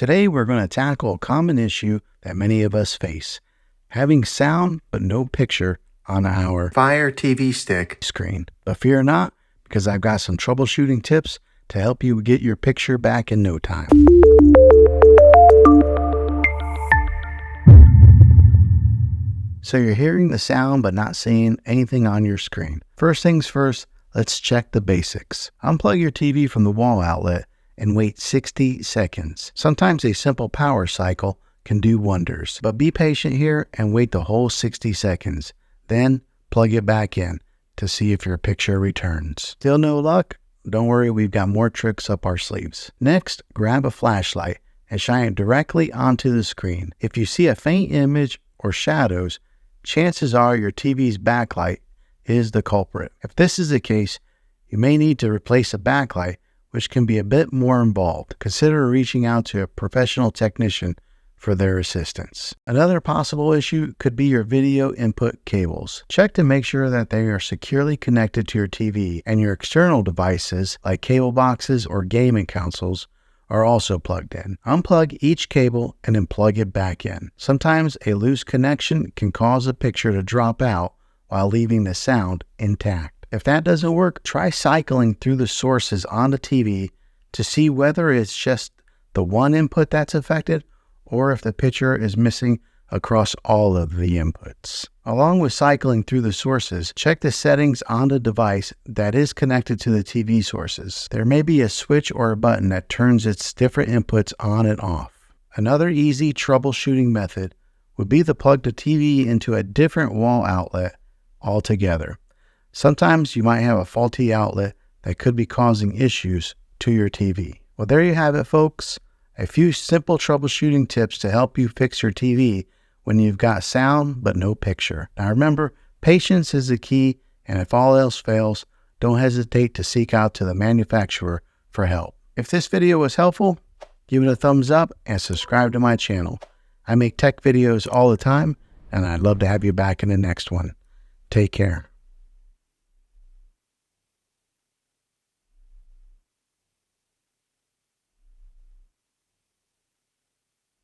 Today we're going to tackle a common issue that many of us face: having sound but no picture on our Fire TV Stick screen. But fear not, because I've got some troubleshooting tips to help you get your picture back in no time. So you're hearing the sound but not seeing anything on your screen. First things first, let's check the basics. Unplug your TV from the wall outlet and wait 60 seconds. Sometimes a simple power cycle can do wonders, but be patient here and wait the whole 60 seconds. Then plug it back in to see if your picture returns. Still no luck? Don't worry, we've got more tricks up our sleeves. Next, grab a flashlight and shine it directly onto the screen. If you see a faint image or shadows, chances are your TV's backlight is the culprit. If this is the case, you may need to replace a backlight, which can be a bit more involved. Consider reaching out to a professional technician for their assistance. Another possible issue could be your video input cables. Check to make sure that they are securely connected to your TV and your external devices like cable boxes or gaming consoles are also plugged in. Unplug each cable and then plug it back in. Sometimes a loose connection can cause a picture to drop out while leaving the sound intact. If that doesn't work, try cycling through the sources on the TV to see whether it's just the one input that's affected or if the picture is missing across all of the inputs. Along with cycling through the sources, check the settings on the device that is connected to the TV sources. There may be a switch or a button that turns its different inputs on and off. Another easy troubleshooting method would be to plug the TV into a different wall outlet altogether. Sometimes you might have a faulty outlet that could be causing issues to your TV. Well, there you have it, folks. A few simple troubleshooting tips to help you fix your TV when you've got sound but no picture. Now remember, patience is the key, and if all else fails, don't hesitate to seek out to the manufacturer for help. If this video was helpful, give it a thumbs up and subscribe to my channel. I make tech videos all the time, and I'd love to have you back in the next one. Take care.